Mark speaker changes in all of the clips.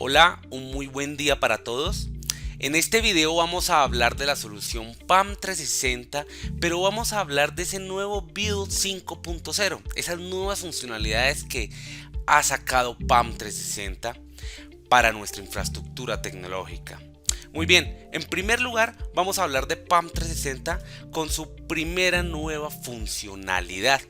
Speaker 1: Hola, un muy buen día para todos. En este video vamos a hablar de la solución PAM 360, pero vamos a hablar de ese nuevo Build 5.0, esas nuevas funcionalidades que ha sacado PAM 360 para nuestra infraestructura tecnológica. Muy bien, en primer lugar vamos a hablar de PAM 360 con su primera nueva funcionalidad.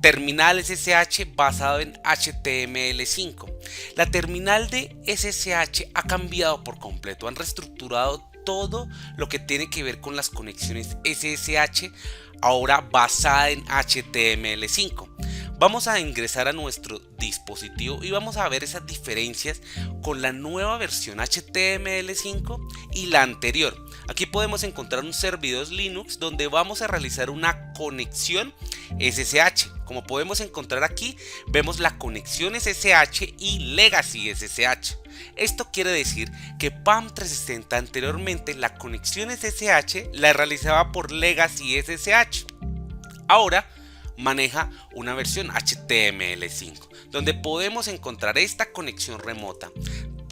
Speaker 1: Terminal SSH basado en HTML5. La terminal de SSH ha cambiado por completo, han reestructurado todo lo que tiene que ver con las conexiones SSH, ahora basada en HTML5. Vamos a ingresar a nuestro dispositivo y vamos a ver esas diferencias con la nueva versión HTML5 y la anterior. Aquí podemos encontrar un servidor Linux donde vamos a realizar una conexión SSH. Como podemos encontrar aquí, vemos la conexión SSH y Legacy SSH. Esto quiere decir que PAM 360 anteriormente la conexión SSH la realizaba por Legacy SSH. Ahora maneja una versión HTML5, donde podemos encontrar esta conexión remota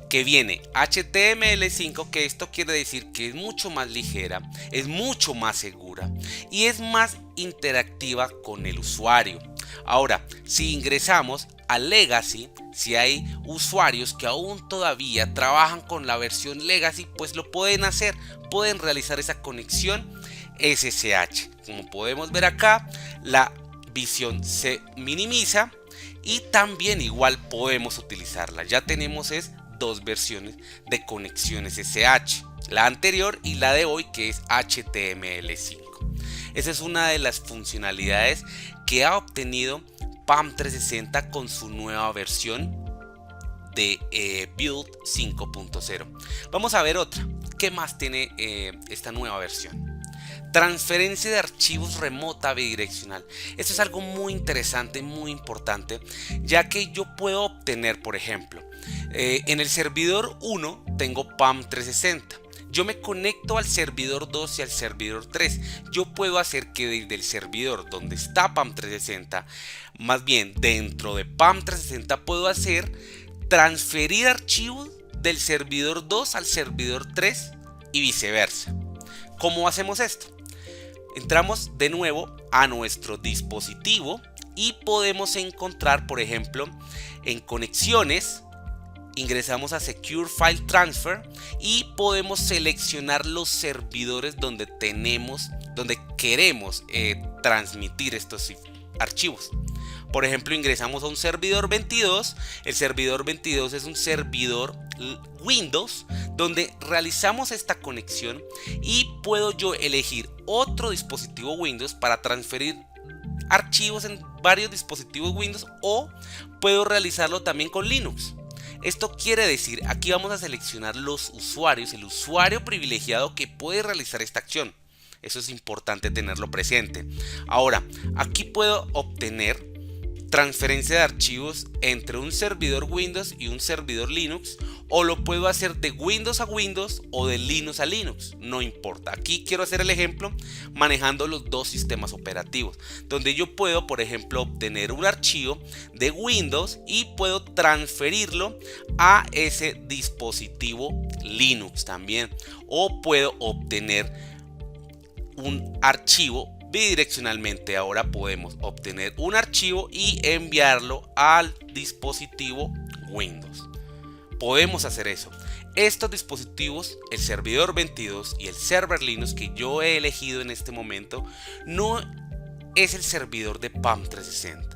Speaker 1: que viene HTML5, que esto quiere decir que es mucho más ligera, es mucho más segura y es más interactiva con el usuario. Ahora, si ingresamos a Legacy, si hay usuarios que aún todavía trabajan con la versión Legacy, pues lo pueden hacer, pueden realizar esa conexión SSH. Como podemos ver acá, la visión se minimiza y también igual podemos utilizarla. Ya tenemos dos versiones de conexión SSH, la anterior y la de hoy, que es HTML5. Esa es una de las funcionalidades que ha obtenido PAM 360 con su nueva versión de Build 5.0. Vamos a ver otra. ¿Qué más tiene esta nueva versión? Transferencia de archivos remota bidireccional. Esto es algo muy interesante, muy importante, ya que yo puedo obtener, por ejemplo, en el servidor 1 tengo PAM 360. Yo me conecto al servidor 2 y al servidor 3. Yo puedo hacer que desde el servidor donde está PAM 360, más bien dentro de PAM 360, puedo hacer transferir archivos del servidor 2 al servidor 3 y viceversa. ¿Cómo hacemos esto? Entramos de nuevo a nuestro dispositivo y podemos encontrar, por ejemplo, en conexiones, ingresamos a Secure File Transfer y podemos seleccionar los servidores donde queremos transmitir estos archivos. Por ejemplo, ingresamos a un servidor 22. El servidor 22 es un servidor Windows donde realizamos esta conexión y puedo yo elegir otro dispositivo Windows para transferir archivos en varios dispositivos Windows, o puedo realizarlo también con Linux. Esto quiere decir, aquí vamos a seleccionar los usuarios, el usuario privilegiado que puede realizar esta acción. Eso es importante tenerlo presente. Ahora, aquí puedo obtener transferencia de archivos entre un servidor Windows y un servidor Linux, o lo puedo hacer de Windows a Windows o de Linux a Linux, no importa. Aquí quiero hacer el ejemplo manejando los dos sistemas operativos, donde yo puedo, por ejemplo, obtener un archivo de Windows y puedo transferirlo a ese dispositivo Linux también, o puedo obtener un archivo bidireccionalmente. Ahora podemos obtener un archivo y enviarlo al dispositivo Windows. Podemos hacer eso. Estos dispositivos, el servidor 22 y el server Linux que yo he elegido en este momento, no es el servidor de PAM 360.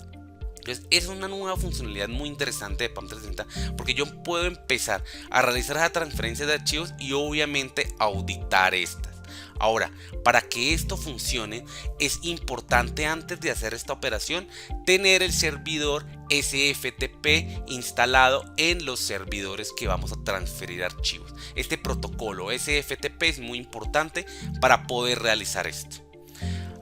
Speaker 1: Entonces, es una nueva funcionalidad muy interesante de PAM 360, porque yo puedo empezar a realizar esa transferencia de archivos y obviamente auditar estas. Ahora, para que esto funcione, es importante, antes de hacer esta operación, tener el servidor SFTP instalado en los servidores que vamos a transferir archivos. Este protocolo SFTP es muy importante para poder realizar esto.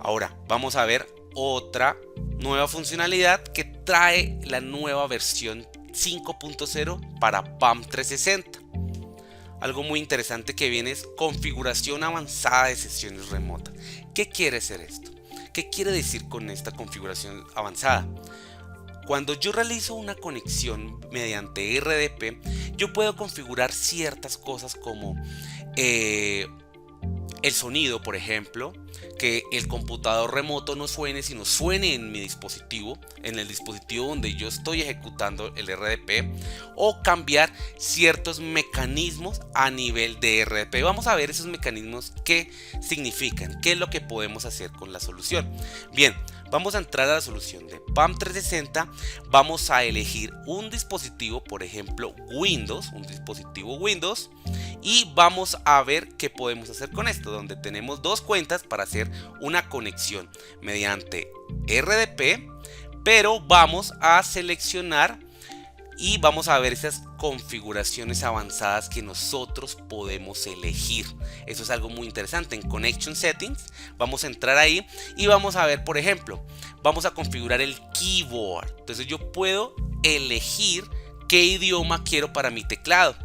Speaker 1: Ahora, vamos a ver otra nueva funcionalidad que trae la nueva versión 5.0 para PAM 360. Algo muy interesante que viene es configuración avanzada de sesiones remotas. ¿Qué quiere decir esto? ¿Qué quiere decir con esta configuración avanzada? Cuando yo realizo una conexión mediante RDP, yo puedo configurar ciertas cosas como el sonido, por ejemplo, que el computador remoto no suene, sino suene en mi dispositivo, en el dispositivo donde yo estoy ejecutando el RDP, o cambiar ciertos mecanismos a nivel de RDP. Vamos a ver esos mecanismos, qué significan, qué es lo que podemos hacer con la solución. Bien, vamos a entrar a la solución de PAM 360, vamos a elegir un dispositivo, por ejemplo Windows, un dispositivo Windows, y vamos a ver qué podemos hacer con esto, donde tenemos dos cuentas para hacer una conexión mediante RDP, pero vamos a seleccionar y vamos a ver esas configuraciones avanzadas que nosotros podemos elegir. Eso es algo muy interesante. En Connection Settings vamos a entrar ahí y vamos a ver, por ejemplo, vamos a configurar el keyboard. Entonces yo puedo elegir qué idioma quiero para mi teclado.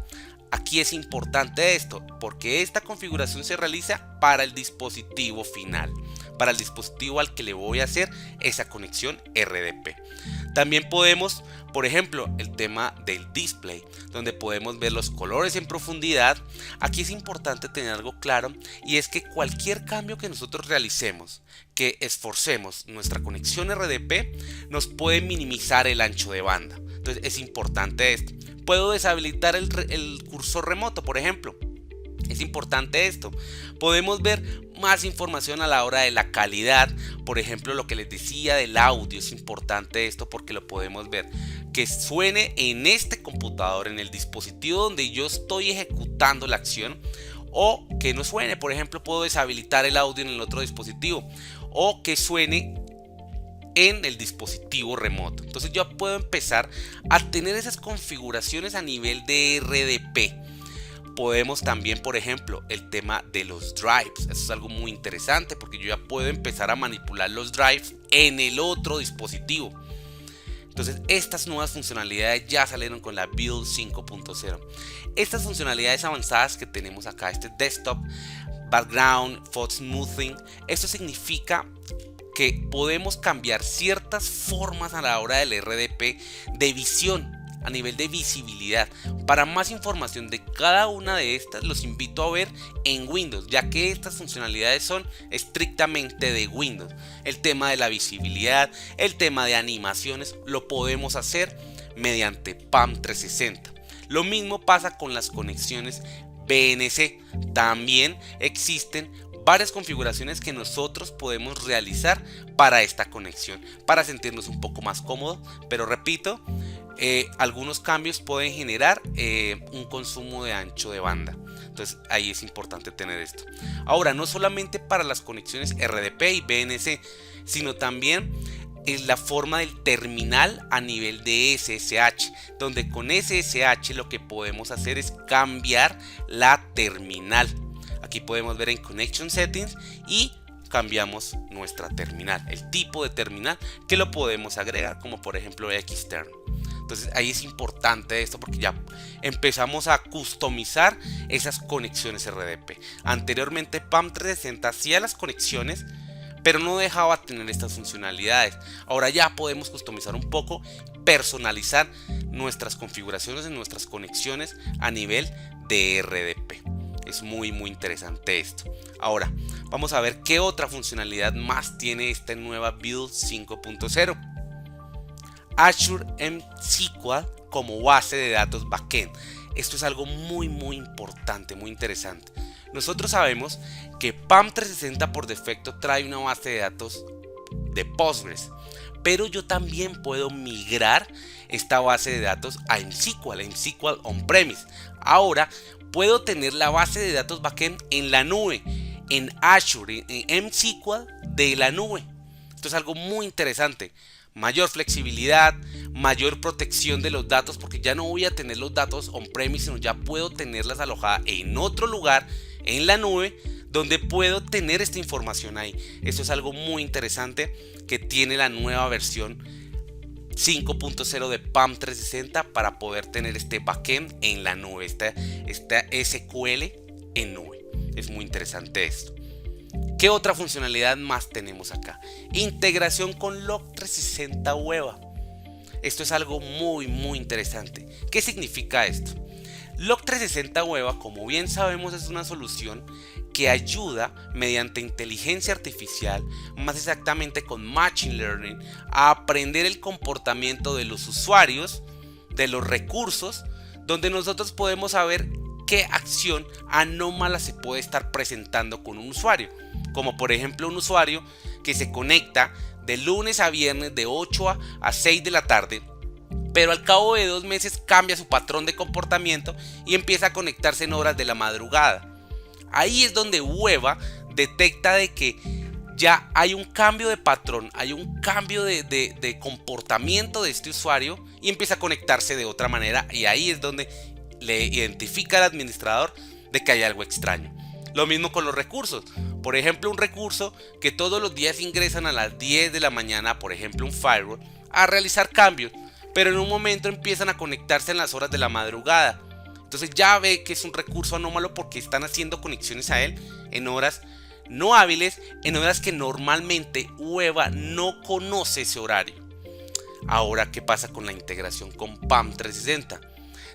Speaker 1: Aquí es importante esto, porque esta configuración se realiza para el dispositivo final, para el dispositivo al que le voy a hacer esa conexión RDP. También podemos, por ejemplo, el tema del display, donde podemos ver los colores en profundidad. Aquí es importante tener algo claro, y es que cualquier cambio que nosotros realicemos, que esforcemos nuestra conexión RDP, nos puede minimizar el ancho de banda. Entonces es importante esto. Puedo deshabilitar el cursor remoto, por ejemplo. Es importante esto. Podemos ver más información a la hora de la calidad. Por ejemplo, lo que les decía del audio. Es importante esto porque lo podemos ver. Que suene en este computador, en el dispositivo donde yo estoy ejecutando la acción. O que no suene. Por ejemplo, puedo deshabilitar el audio en el otro dispositivo. O que suene en el dispositivo remoto. Entonces yo puedo empezar a tener esas configuraciones a nivel de RDP. Podemos también, por ejemplo, el tema de los drives. Eso es algo muy interesante porque yo ya puedo empezar a manipular los drives en el otro dispositivo. Entonces estas nuevas funcionalidades ya salieron con la Build 5.0. Estas funcionalidades avanzadas que tenemos acá, este desktop, background, font smoothing, esto significa que podemos cambiar ciertas formas a la hora del RDP de visión, a nivel de visibilidad. Para más información de cada una de estas, los invito a ver en Windows, ya que estas funcionalidades son estrictamente de Windows. El tema de la visibilidad, el tema de animaciones, lo podemos hacer mediante PAM 360. Lo mismo pasa con las conexiones BNC. También existen varias configuraciones que nosotros podemos realizar para esta conexión, para sentirnos un poco más cómodos, pero repito, algunos cambios pueden generar un consumo de ancho de banda. Entonces ahí es importante tener esto. Ahora, no solamente para las conexiones RDP y BNC, sino también en la forma del terminal a nivel de SSH, donde con SSH lo que podemos hacer es cambiar la terminal. Aquí podemos ver en Connection Settings y cambiamos nuestra terminal, el tipo de terminal que lo podemos agregar, como por ejemplo extern. Entonces ahí es importante esto porque ya empezamos a customizar esas conexiones RDP. Anteriormente PAM 360 hacía las conexiones, pero no dejaba tener estas funcionalidades. Ahora ya podemos customizar un poco, personalizar nuestras configuraciones en nuestras conexiones a nivel de RDP. Es muy interesante esto. Ahora vamos a ver qué otra funcionalidad más tiene esta nueva Build 5.0. Azure MSQL como base de datos backend. Esto es algo muy importante, muy interesante. Nosotros sabemos que PAM 360 por defecto trae una base de datos de Postgres, pero yo también puedo migrar esta base de datos a MSQL on-premise. Ahora puedo tener la base de datos backend en la nube, en Azure, en MSQL de la nube. Esto es algo muy interesante. Mayor flexibilidad, mayor protección de los datos, porque ya no voy a tener los datos on-premise, sino ya puedo tenerlas alojadas en otro lugar, en la nube, donde puedo tener esta información ahí. Esto es algo muy interesante que tiene la nueva versión 5.0 de PAM 360 para poder tener este backend en la nube, esta SQL en nube. Es muy interesante esto. ¿Qué otra funcionalidad más tenemos acá? Integración con Log360 Web. esto es algo muy interesante. ¿Qué significa esto? Log360 Weba, como bien sabemos, es una solución que ayuda mediante inteligencia artificial, más exactamente con Machine Learning, a aprender el comportamiento de los usuarios, de los recursos, donde nosotros podemos saber qué acción anómala se puede estar presentando con un usuario. Como por ejemplo un usuario que se conecta de lunes a viernes de 8 a 6 de la tarde, pero al cabo de 2 meses cambia su patrón de comportamiento y empieza a conectarse en horas de la madrugada. Ahí es donde Weba detecta de que ya hay un cambio de patrón, hay un cambio de comportamiento de este usuario y empieza a conectarse de otra manera, y ahí es donde le identifica al administrador de que hay algo extraño. Lo mismo con los recursos. Por ejemplo, un recurso que todos los días ingresan a las 10 de la mañana, por ejemplo un firewall, a realizar cambios, pero en un momento empiezan a conectarse en las horas de la madrugada. Entonces ya ve que es un recurso anómalo porque están haciendo conexiones a él en horas no hábiles, en horas que normalmente Weba no conoce ese horario. Ahora, ¿qué pasa con la integración con PAM 360?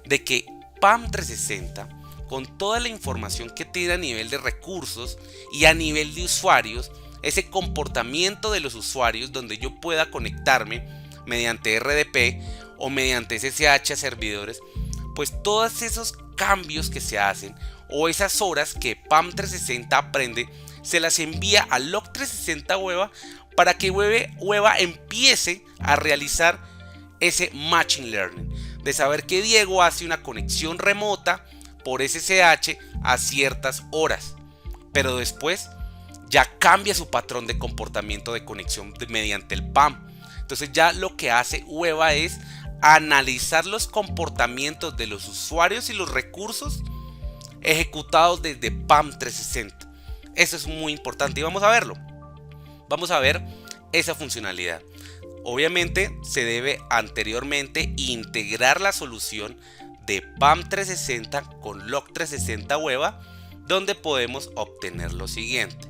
Speaker 1: De que PAM 360, con toda la información que tiene a nivel de recursos y a nivel de usuarios, ese comportamiento de los usuarios donde yo pueda conectarme mediante RDP o mediante SSH a servidores, pues todos esos cambios que se hacen o esas horas que PAM 360 aprende, se las envía a Log360 Weba para que Weba empiece a realizar ese Machine Learning, de saber que Diego hace una conexión remota por SSH a ciertas horas, pero después ya cambia su patrón de comportamiento de conexión mediante el PAM. Entonces ya lo que hace Weba es analizar los comportamientos de los usuarios y los recursos ejecutados desde PAM 360. Eso es muy importante y vamos a verlo. Vamos a ver esa funcionalidad. Obviamente se debe anteriormente integrar la solución de PAM 360 con Log360 Weba, donde podemos obtener lo siguiente.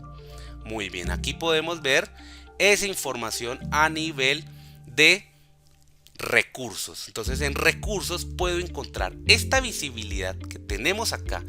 Speaker 1: Muy bien, aquí podemos ver esa información a nivel de recursos. Entonces en recursos puedo encontrar esta visibilidad que tenemos acá,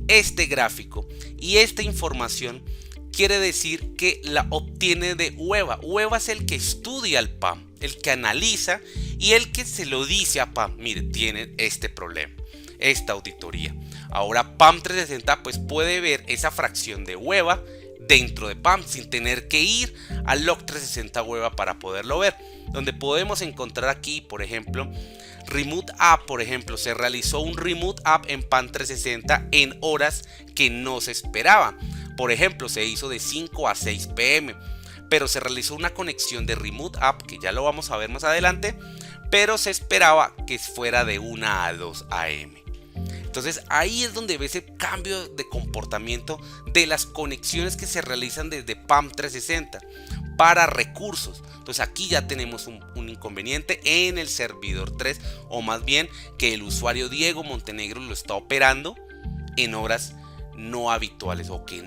Speaker 1: este gráfico, y esta información quiere decir que la obtiene de Weba. Weba es el que estudia el PAM, el que analiza y el que se lo dice a PAM: mire, tienen este problema, esta auditoría. Ahora PAM 360 pues puede ver esa fracción de Weba dentro de PAM sin tener que ir al Log360 Weba para poderlo ver, donde podemos encontrar aquí, por ejemplo, Remote App. Por ejemplo, se realizó un Remote App en PAM 360 en horas que no se esperaban. Por ejemplo, se hizo de 5 a 6 pm, pero se realizó una conexión de Remote App, que ya lo vamos a ver más adelante, pero se esperaba que fuera de 1 a 2 am. Entonces ahí es donde ve ese cambio de comportamiento de las conexiones que se realizan desde PAM 360 para recursos. Entonces aquí ya tenemos un inconveniente en el servidor 3, o más bien que el usuario Diego Montenegro lo está operando en horas no habituales, o que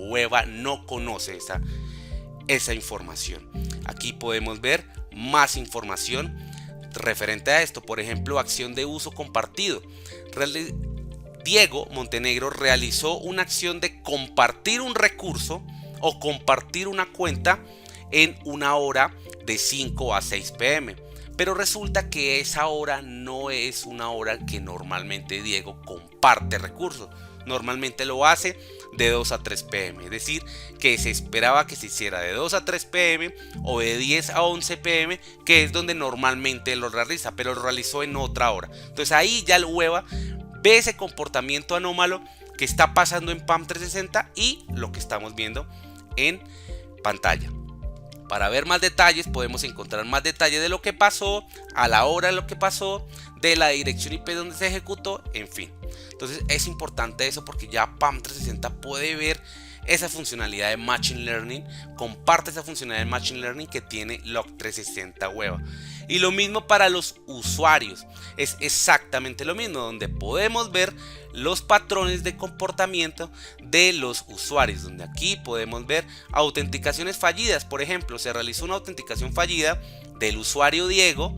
Speaker 1: Weba no conoce esa información. Aquí podemos ver más información referente a esto. Por ejemplo, acción de uso compartido. Diego Montenegro realizó una acción de compartir un recurso o compartir una cuenta en una hora de 5 a 6 pm, pero resulta que esa hora no es una hora que normalmente Diego comparte recursos. Normalmente lo hace de 2 a 3 pm, es decir, que se esperaba que se hiciera de 2 a 3 pm o de 10 a 11 pm, que es donde normalmente lo realiza, pero lo realizó en otra hora. Entonces ahí ya el Weba ve ese comportamiento anómalo que está pasando en PAM 360 y lo que estamos viendo en pantalla. Para ver más detalles podemos encontrar más detalles de lo que pasó, a la hora de lo que pasó, de la dirección IP donde se ejecutó, en fin. Entonces es importante eso porque ya PAM 360 puede ver esa funcionalidad de Machine Learning, comparte esa funcionalidad de Machine Learning que tiene Log360 Weba. Y lo mismo para los usuarios, es exactamente lo mismo, donde podemos ver los patrones de comportamiento de los usuarios, donde aquí podemos ver autenticaciones fallidas. Por ejemplo, se realizó una autenticación fallida del usuario Diego,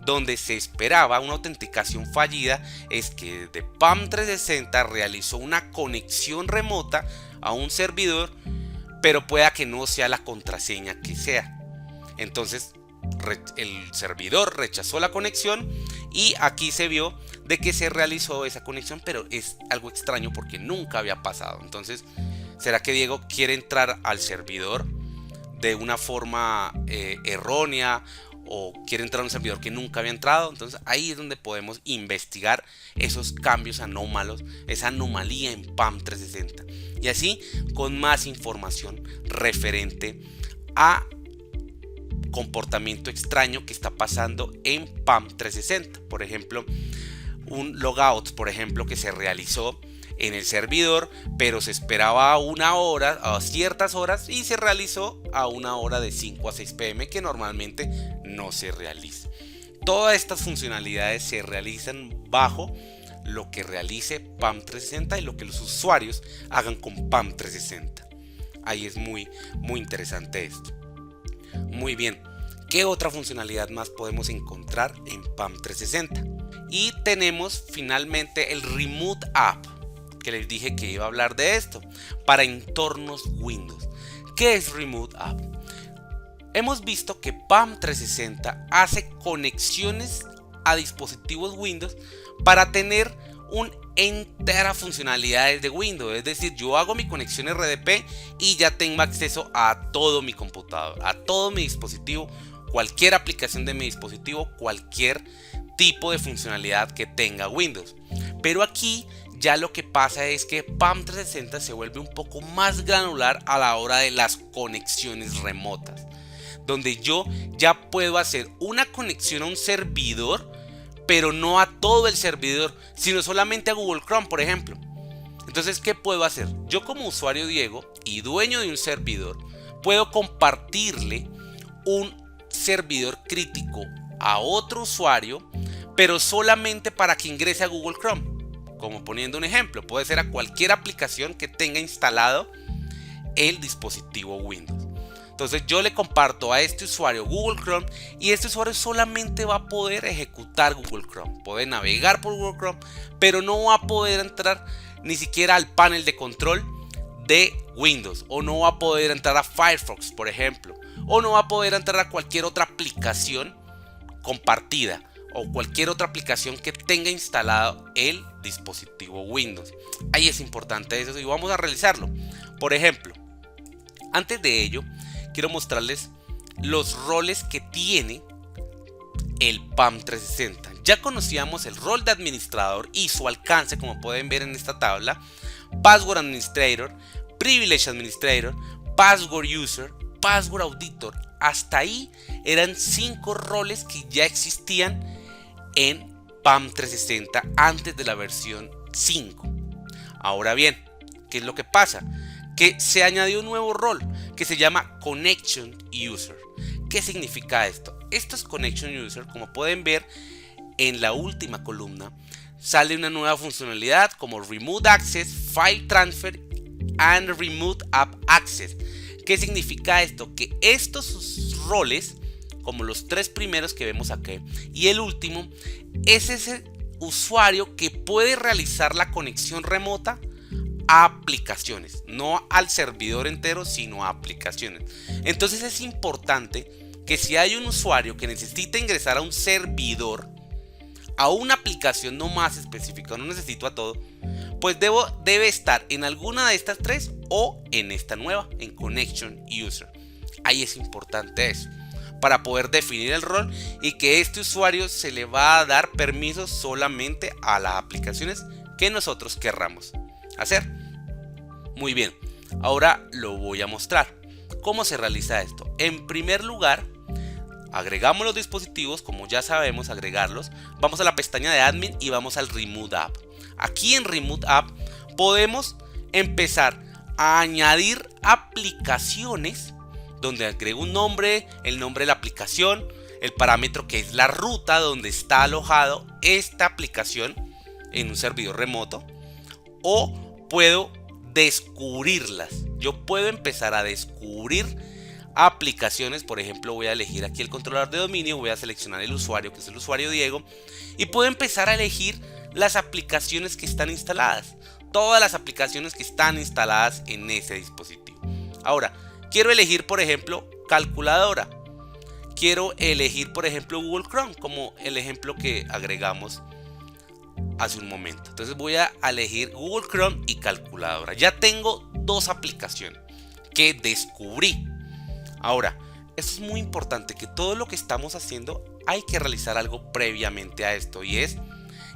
Speaker 1: donde se esperaba una autenticación fallida es que desde PAM 360 realizó una conexión remota a un servidor, pero pueda que no sea la contraseña que sea. Entonces el servidor rechazó la conexión y aquí se vio de que se realizó esa conexión, pero es algo extraño porque nunca había pasado. Entonces, ¿será que Diego quiere entrar al servidor de una forma errónea, o quiere entrar a un servidor que nunca había entrado? Entonces ahí es donde podemos investigar esos cambios anómalos, esa anomalía en PAM 360, y así con más información referente a comportamiento extraño que está pasando en PAM 360. Por ejemplo, un logout, por ejemplo, que se realizó en el servidor, pero se esperaba una hora, a ciertas horas, y se realizó a una hora de 5 a 6 pm, que normalmente no se realiza. Todas estas funcionalidades se realizan bajo lo que realice PAM 360 y lo que los usuarios hagan con PAM 360. Ahí es muy interesante esto. Muy bien, ¿qué otra funcionalidad más podemos encontrar en PAM 360? Y tenemos finalmente el Remote App, que les dije que iba a hablar de esto, para entornos Windows. ¿Qué es Remote App? Hemos visto que PAM 360 hace conexiones a dispositivos Windows para tener enteras funcionalidades de Windows. Es decir, yo hago mi conexión RDP y ya tengo acceso a todo mi computador, a todo mi dispositivo, cualquier aplicación de mi dispositivo, cualquier tipo de funcionalidad que tenga Windows. Pero aquí ya lo que pasa es que PAM 360 se vuelve un poco más granular a la hora de las conexiones remotas, donde yo ya puedo hacer una conexión a un servidor, pero no a todo el servidor, sino solamente a Google Chrome, por ejemplo. Entonces, ¿qué puedo hacer? Yo, como usuario Diego y dueño de un servidor, puedo compartirle un servidor crítico a otro usuario, pero solamente para que ingrese a Google Chrome. Como poniendo un ejemplo, puede ser a cualquier aplicación que tenga instalado el dispositivo Windows. Entonces yo le comparto a este usuario Google Chrome, y este usuario solamente va a poder ejecutar Google Chrome, puede navegar por Google Chrome, pero no va a poder entrar ni siquiera al panel de control de Windows, o no va a poder entrar a Firefox, por ejemplo, o no va a poder entrar a cualquier otra aplicación compartida o cualquier otra aplicación que tenga instalado el dispositivo Windows. Ahí es importante eso y vamos a realizarlo. Por ejemplo, antes de ello quiero mostrarles los roles que tiene el PAM 360. Ya conocíamos el rol de administrador y su alcance, como pueden ver en esta tabla: Password Administrator, Privilege Administrator, Password User, Password Auditor. Hasta ahí eran 5 roles que ya existían en PAM 360 antes de la versión 5. Ahora bien, ¿qué es lo que pasa? Que se añadió un nuevo rol que se llama Connection User. ¿Qué significa esto? Esto es Connection User. Como pueden ver en la última columna, sale una nueva funcionalidad como Remote Access, File Transfer and Remote App Access. ¿Qué significa esto? Que estos roles, como los 3 primeros que vemos aquí y el último, es ese usuario que puede realizar la conexión remota a aplicaciones, no al servidor entero, sino a aplicaciones. Entonces es importante que si hay un usuario que necesita ingresar a un servidor, a una aplicación no más específica, no necesito a todo, pues debe estar en alguna de estas 3 o en esta nueva, en Connection User. Ahí es importante eso, para poder definir el rol y que este usuario se le va a dar permisos solamente a las aplicaciones que nosotros querramos hacer. Muy bien, ahora lo voy a mostrar. ¿Cómo se realiza esto? En primer lugar, agregamos los dispositivos, como ya sabemos agregarlos. Vamos a la pestaña de Admin y vamos al Remote App. Aquí en Remote App podemos empezar a añadir aplicaciones, donde agrego un nombre, el nombre de la aplicación, el parámetro que es la ruta donde está alojado esta aplicación en un servidor remoto, o puedo descubrirlas. Yo puedo empezar a descubrir aplicaciones, por ejemplo voy a elegir aquí el controlador de dominio, voy a seleccionar el usuario que es el usuario Diego y puedo empezar a elegir las aplicaciones que están instaladas, todas las aplicaciones que están instaladas en ese dispositivo. Ahora quiero elegir por ejemplo calculadora, quiero elegir por ejemplo Google Chrome como el ejemplo que agregamos hace un momento. Entonces voy a elegir Google Chrome y calculadora. Ya tengo dos aplicaciones que descubrí. Ahora, esto es muy importante, que todo lo que estamos haciendo hay que realizar algo previamente a esto, y es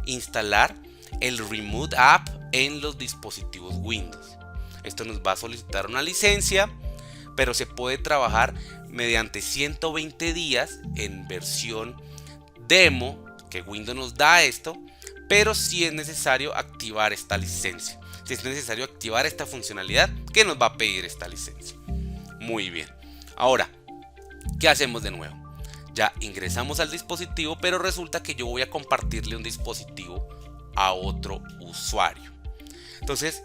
Speaker 1: instalar el Remote App en los dispositivos Windows. Esto nos va a solicitar una licencia, pero se puede trabajar mediante 120 días en versión demo, que Windows nos da esto, pero sí es necesario activar esta licencia, si es necesario activar esta funcionalidad que nos va a pedir esta licencia. Muy bien. Ahora, ¿qué hacemos de nuevo? Ya ingresamos al dispositivo, pero resulta que yo voy a compartirle un dispositivo a otro usuario. Entonces,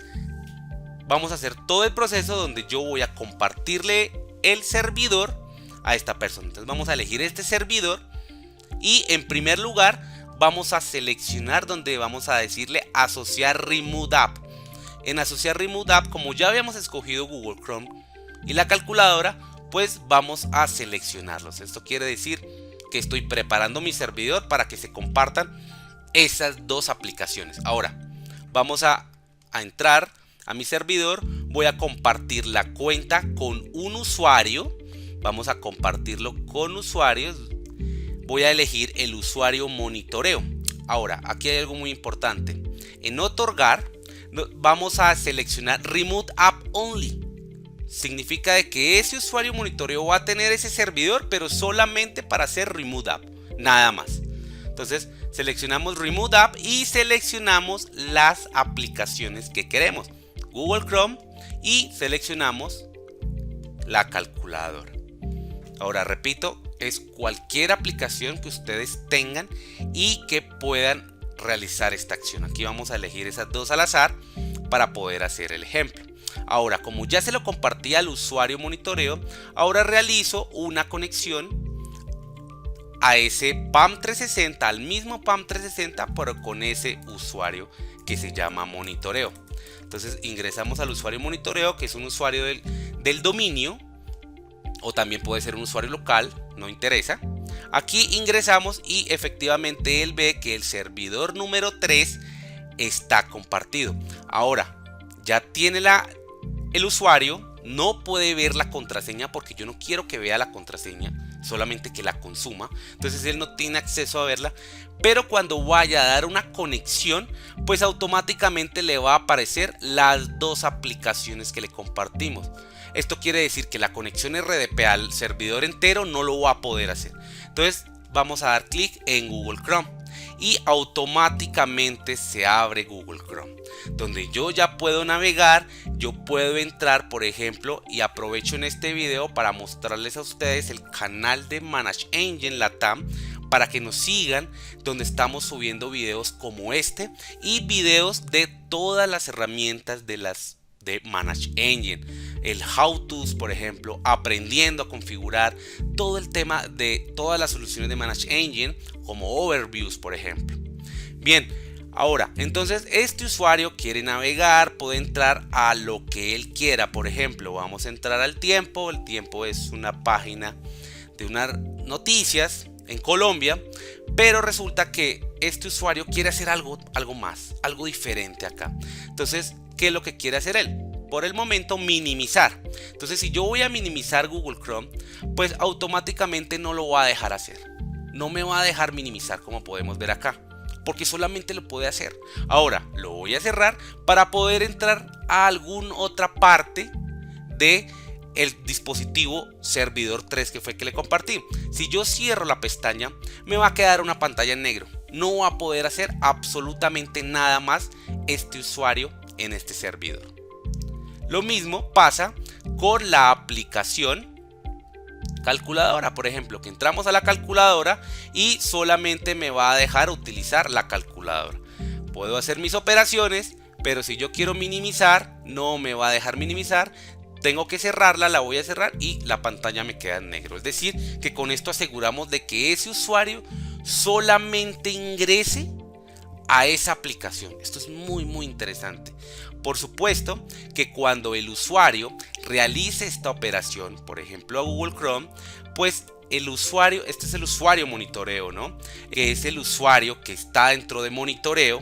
Speaker 1: vamos a hacer todo el proceso donde yo voy a compartirle el servidor a esta persona. Entonces, vamos a elegir este servidor y en primer lugar vamos a seleccionar donde vamos a decirle asociar Remote App. En asociar Remote App, como ya habíamos escogido Google Chrome y la calculadora, pues vamos a seleccionarlos. Esto quiere decir que estoy preparando mi servidor para que se compartan esas dos aplicaciones. Ahora vamos a entrar a mi servidor, voy a compartir la cuenta con un usuario, vamos a compartirlo con usuarios, voy a elegir el usuario monitoreo. Ahora aquí hay algo muy importante, en otorgar vamos a seleccionar Remote App Only. Significa de que ese usuario monitoreo va a tener ese servidor, pero solamente para hacer Remote App, nada más. Entonces seleccionamos Remote App y seleccionamos las aplicaciones que queremos, Google Chrome, y seleccionamos la calculadora. Ahora repito, es cualquier aplicación que ustedes tengan y que puedan realizar esta acción. Aquí vamos a elegir esas dos al azar para poder hacer el ejemplo. Ahora, como ya se lo compartí al usuario monitoreo, ahora realizo una conexión a ese PAM 360, al mismo PAM 360, pero con ese usuario que se llama monitoreo. Entonces ingresamos al usuario monitoreo, que es un usuario del dominio, o también puede ser un usuario local, no interesa. Aquí ingresamos y efectivamente él ve que el servidor número 3 está compartido. Ahora ya tiene el usuario, no puede ver la contraseña porque yo no quiero que vea la contraseña, solamente que la consuma. Entonces él no tiene acceso a verla, pero cuando vaya a dar una conexión, pues automáticamente le va a aparecer las dos aplicaciones que le compartimos. Esto quiere decir que la conexión RDP al servidor entero no lo va a poder hacer. Entonces vamos a dar clic en Google Chrome y automáticamente se abre Google Chrome, donde yo ya puedo navegar, yo puedo entrar, por ejemplo, y aprovecho en este video para mostrarles a ustedes el canal de Manage Engine Latam, para que nos sigan, donde estamos subiendo videos como este y videos de todas las herramientas de Manage Engine, el How To's, por ejemplo, aprendiendo a configurar todo el tema de todas las soluciones de Manage Engine, como Overviews, por ejemplo. Bien, ahora, entonces este usuario quiere navegar, puede entrar a lo que él quiera. Por ejemplo, vamos a entrar al Tiempo. El Tiempo es una página de unas noticias en Colombia, pero resulta que este usuario quiere hacer algo más, algo diferente acá. Entonces, ¿qué es lo que quiere hacer él? Por el momento, minimizar. Entonces, si yo voy a minimizar Google Chrome, pues automáticamente no lo va a dejar hacer. No me va a dejar minimizar, como podemos ver acá, porque solamente lo puede hacer. Ahora lo voy a cerrar para poder entrar a alguna otra parte de el dispositivo servidor 3 que fue que le compartí. Si yo cierro la pestaña, me va a quedar una pantalla en negro. No va a poder hacer absolutamente nada más este usuario en este servidor. Lo mismo pasa con la aplicación calculadora, por ejemplo, que entramos a la calculadora y solamente me va a dejar utilizar la calculadora. Puedo hacer mis operaciones, pero si yo quiero minimizar, no me va a dejar minimizar. tengo que cerrarla, la voy a cerrar y la pantalla me queda en negro. Es decir, que con esto aseguramos de que ese usuario solamente ingrese a esa aplicación. Esto es muy interesante. Por supuesto que cuando el usuario realice esta operación, por ejemplo a Google Chrome, pues el usuario, este es el usuario monitoreo, ¿no? Que es el usuario que está dentro de monitoreo,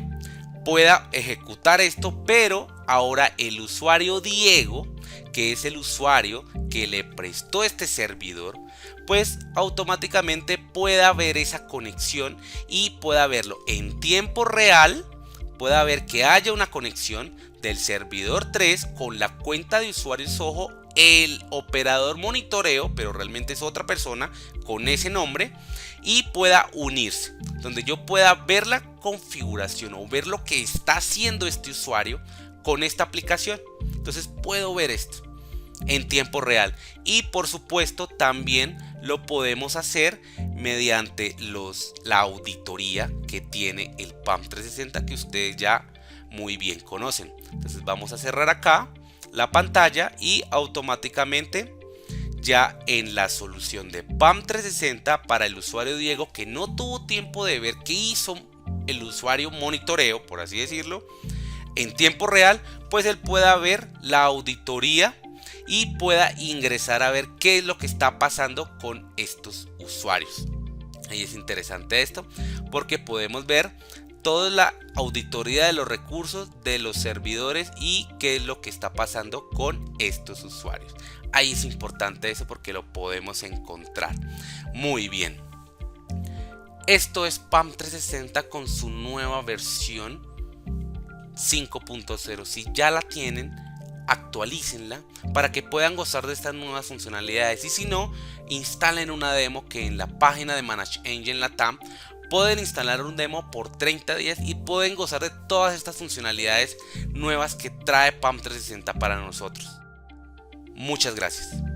Speaker 1: pueda ejecutar esto, pero ahora el usuario Diego, que es el usuario que le prestó este servidor, pues automáticamente pueda ver esa conexión y pueda verlo en tiempo real, pueda ver que haya una conexión del servidor 3 con la cuenta de usuario Zoho, el operador monitoreo, pero realmente es otra persona con ese nombre, y pueda unirse, donde yo pueda ver la configuración o ver lo que está haciendo este usuario con esta aplicación. Entonces puedo ver esto en tiempo real, y por supuesto también lo podemos hacer mediante la auditoría que tiene el PAM 360, que ustedes ya muy bien conocen. Entonces vamos a cerrar acá la pantalla y automáticamente ya en la solución de PAM 360 para el usuario Diego, que no tuvo tiempo de ver qué hizo el usuario monitoreo, por así decirlo, en tiempo real, pues él pueda ver la auditoría y pueda ingresar a ver qué es lo que está pasando con estos usuarios. Ahí es interesante esto porque podemos ver toda la auditoría de los recursos de los servidores y qué es lo que está pasando con estos usuarios. Ahí es importante eso porque lo podemos encontrar. Muy bien. Esto es PAM 360 con su nueva versión 5.0. Si ya la tienen, actualícenla para que puedan gozar de estas nuevas funcionalidades, y si no, instalen una demo que en la página de Manage Engine Latam pueden instalar un demo por 30 días y pueden gozar de todas estas funcionalidades nuevas que trae PAM 360 para nosotros. Muchas gracias.